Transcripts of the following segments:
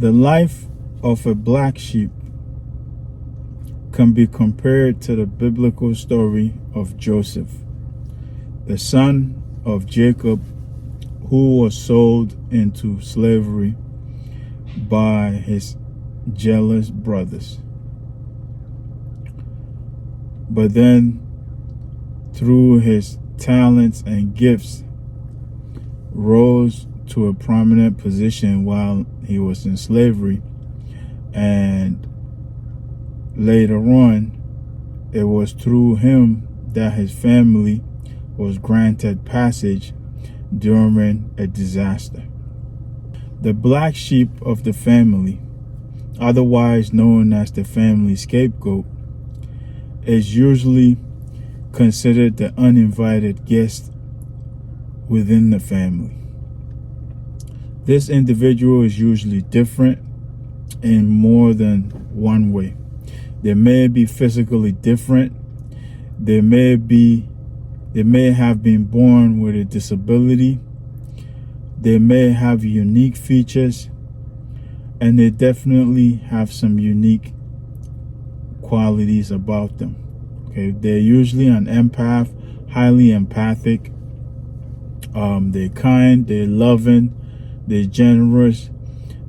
The life of a black sheep can be compared to the biblical story of Joseph, the son of Jacob, who was sold into slavery by his jealous brothers. But then, through his talents and gifts, rose to a prominent position while he was in slavery, and later on it was through him that his family was granted passage during a disaster. The black sheep of the family, otherwise known as the family scapegoat, is usually considered the uninvited guest within the family. This individual is usually different in more than one way. They may be physically different. They may have been born with a disability. They may have unique features, and they definitely have some unique qualities about them. Okay, they're usually an empath, highly empathic. They're kind, they're loving, they're generous,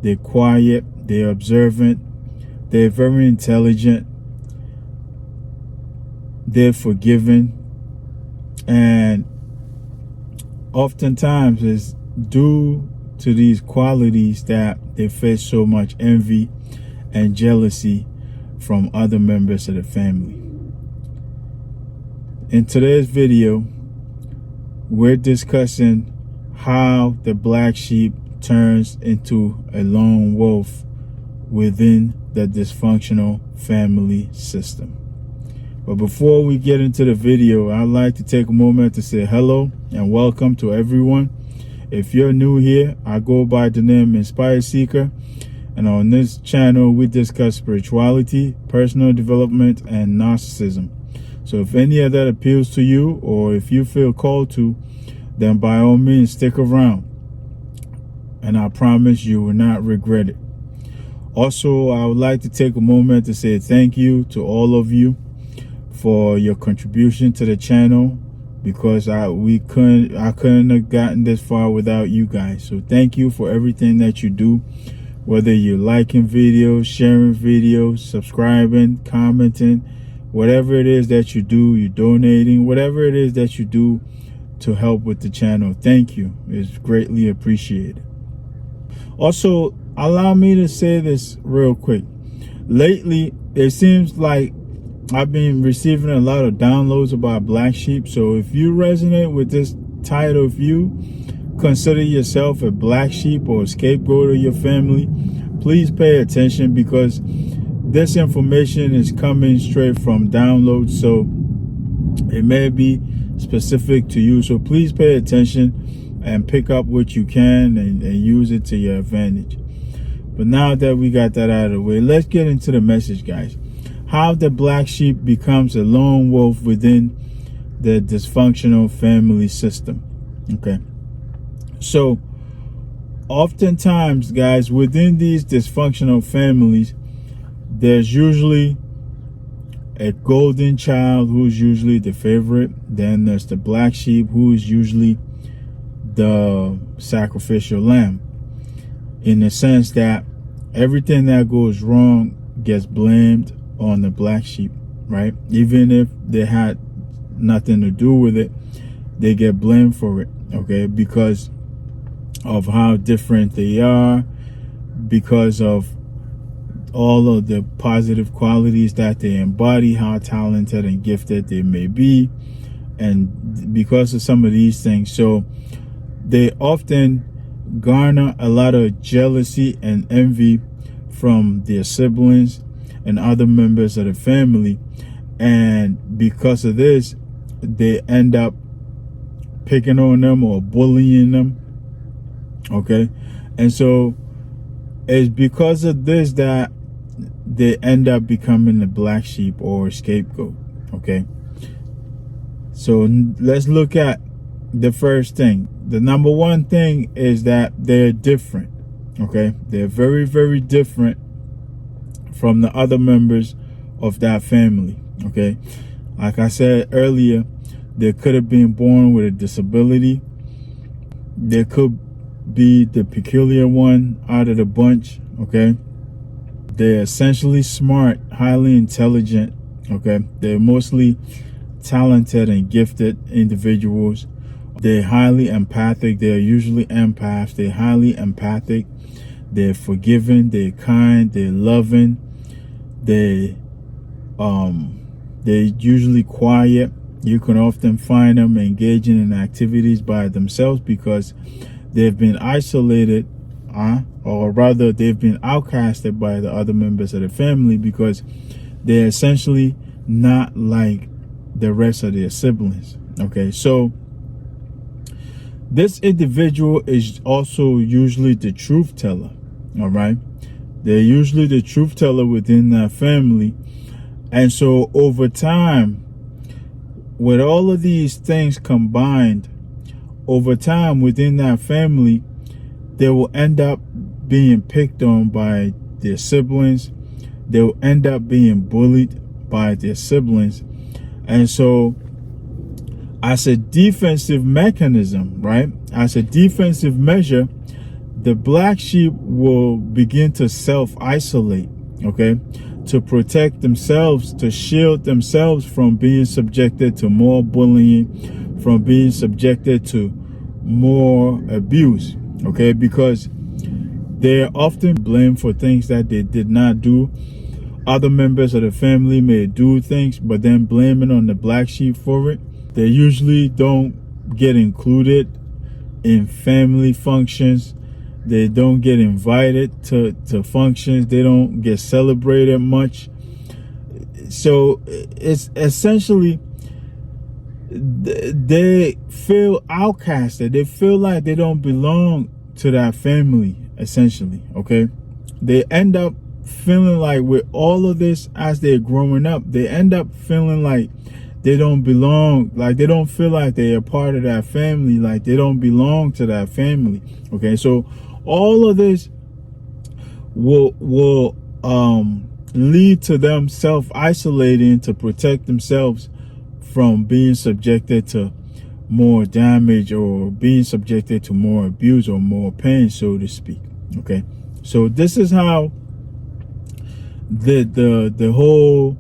they're quiet, they're observant, they're very intelligent, they're forgiving, and oftentimes it's due to these qualities that they face so much envy and jealousy from other members of the family. In today's video, we're discussing how the black sheep turns into a lone wolf within the dysfunctional family system. But before we get into the video, I'd like to take a moment to say hello and welcome to everyone. If you're new here, I go by the name Inspired Seeker, and on this channel we discuss spirituality, personal development, and narcissism. So if any of that appeals to you, or if you feel called to, then by all means stick around, and I promise you will not regret it. Also, I would like to take a moment to say thank you to all of you for your contribution to the channel, because I couldn't have gotten this far without you guys. So thank you for everything that you do, whether you're liking videos, sharing videos, subscribing, commenting, whatever it is that you do, you're donating, whatever it is that you do to help with the channel. Thank you. It's greatly appreciated. Also, allow me to say this real quick. Lately, it seems like I've been receiving a lot of downloads about black sheep. So if you resonate with this title, if you consider yourself a black sheep or a scapegoat of your family, please pay attention, because this information is coming straight from downloads, so it may be specific to you. So please pay attention and pick up what you can and use it to your advantage. But now that we got that out of the way, let's get into the message, guys. How the black sheep becomes a lone wolf within the dysfunctional family system. Okay, so oftentimes, guys, within these dysfunctional families, there's usually a golden child who's usually the favorite. Then there's the black sheep, who is usually the sacrificial lamb, in the sense that everything that goes wrong gets blamed on the black sheep, right? Even if they had nothing to do with it, they get blamed for it, okay? Because of how different they are, because of all of the positive qualities that they embody, how talented and gifted they may be, and because of some of these things. So they often garner a lot of jealousy and envy from their siblings and other members of the family, and because of this, they end up picking on them or bullying them, okay? And so it's because of this that they end up becoming the black sheep or scapegoat, okay? So let's look at the first thing. The number one thing is that they're different, Okay, they're very, very different from the other members of that family. Okay, like I said earlier, they could have been born with a disability. They could be the peculiar one out of the bunch. Okay, they're essentially smart, highly intelligent. Okay, they're mostly talented and gifted individuals. They're highly empathic. They're usually empaths. They're highly empathic. They're forgiving. They're kind. They're loving. They're usually quiet. You can often find them engaging in activities by themselves because they've been isolated, or rather they've been outcasted by the other members of the family because they're essentially not like the rest of their siblings. Okay, so this individual is also usually the truth teller. All right, they're usually the truth teller within that family. And so over time, with all of these things combined, over time within that family, they will end up being picked on by their siblings. They will end up being bullied by their siblings. And so as a defensive mechanism, right, as a defensive measure, the black sheep will begin to self-isolate, okay, to protect themselves, to shield themselves from being subjected to more bullying, from being subjected to more abuse, okay, because they're often blamed for things that they did not do. Other members of the family may do things, but then blame it on the black sheep for it. They usually don't get included in family functions. They don't get invited to functions. They don't get celebrated much. So it's essentially, they feel outcasted. They feel like they don't belong to that family, essentially, okay? They end up feeling like with all of this as they're growing up, they end up feeling like they don't belong, like they don't feel like they're a part of that family, like they don't belong to that family. Okay, so all of this will lead to them self-isolating to protect themselves from being subjected to more damage or being subjected to more abuse or more pain, so to speak. Okay, so this is how the whole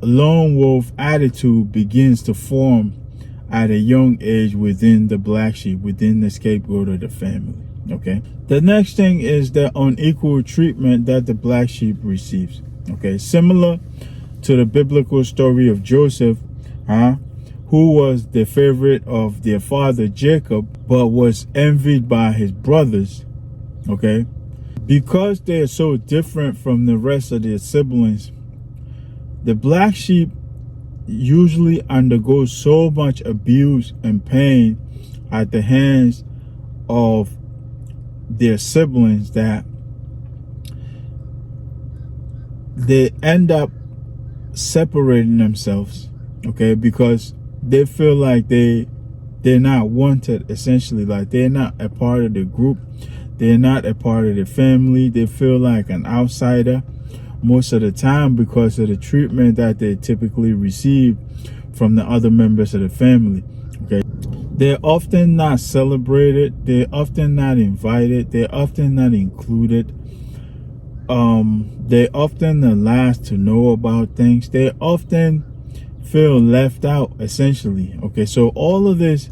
lone wolf attitude begins to form at a young age within the black sheep, within the scapegoat of the family. Okay, the next thing is the unequal treatment that the black sheep receives. Okay, similar to the biblical story of Joseph, who was the favorite of their father Jacob, but was envied by his brothers. Okay, because they are so different from the rest of their siblings, the black sheep usually undergo so much abuse and pain at the hands of their siblings that they end up separating themselves, okay, because they feel like they're not wanted, essentially, like they're not a part of the group, they're not a part of the family. They feel like an outsider most of the time because of the treatment that they typically receive from the other members of the family. Okay, they're often not celebrated, they're often not invited, they're often not included. They're often the last to know about things. They often feel left out, essentially. Okay, so all of this,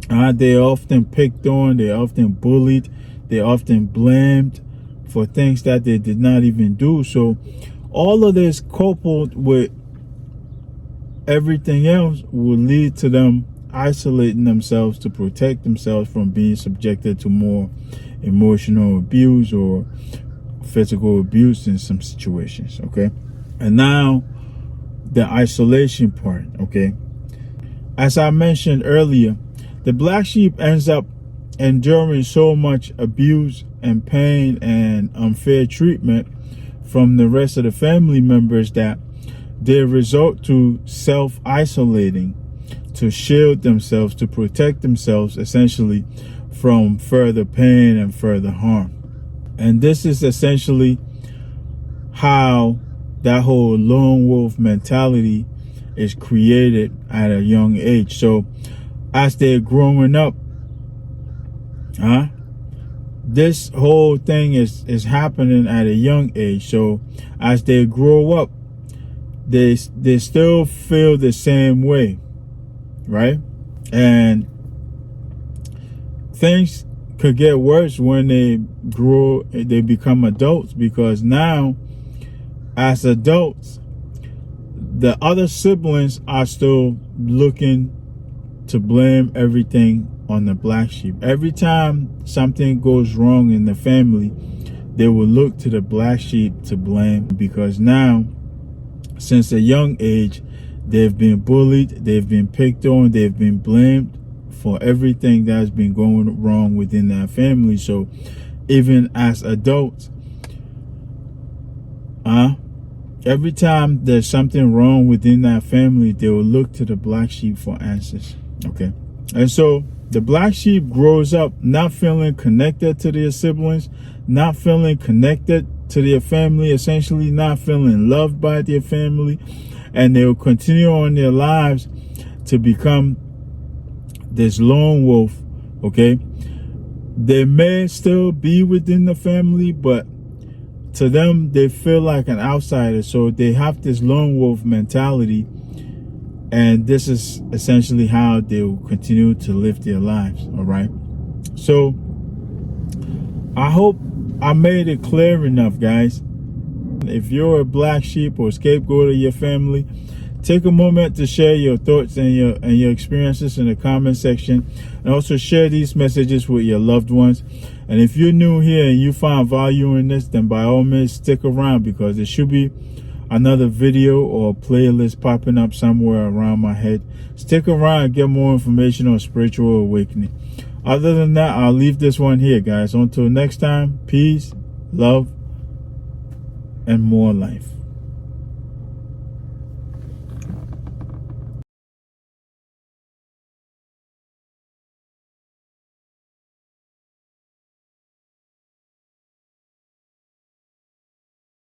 they're often picked on, they're often bullied, they're often blamed for things that they did not even do. So all of this coupled with everything else will lead to them isolating themselves to protect themselves from being subjected to more emotional abuse or physical abuse in some situations. Okay, and now the isolation part. Okay, as I mentioned earlier, the black sheep ends up enduring so much abuse and pain and unfair treatment from the rest of the family members that they resort to self-isolating to shield themselves, to protect themselves essentially from further pain and further harm. And this is essentially how that whole lone wolf mentality is created at a young age. So as they're growing up, this whole thing is happening at a young age. So as they grow up, they still feel the same way, right? And things could get worse when they become adults, because now as adults, the other siblings are still looking to blame everything on the black sheep. Every time something goes wrong in the family, they will look to the black sheep to blame, because now, since a young age, they've been bullied, they've been picked on, they've been blamed for everything that's been going wrong within that family. So even as adults, every time there's something wrong within that family, they will look to the black sheep for answers. Okay. And so the black sheep grows up not feeling connected to their siblings, not feeling connected to their family, essentially not feeling loved by their family, and they'll continue on their lives to become this lone wolf. Okay. They may still be within the family, but to them, they feel like an outsider. So they have this lone wolf mentality. And this is essentially how they will continue to live their lives. All right. So I hope I made it clear enough, guys. If you're a black sheep or scapegoat of your family, take a moment to share your thoughts and your experiences in the comment section, and also share these messages with your loved ones. And if you're new here and you find value in this, then by all means stick around, because there should be another video or playlist popping up somewhere around my head. Stick around and get more information on spiritual awakening. Other than that, I'll leave this one here, guys. Until next time, peace, love, and more life.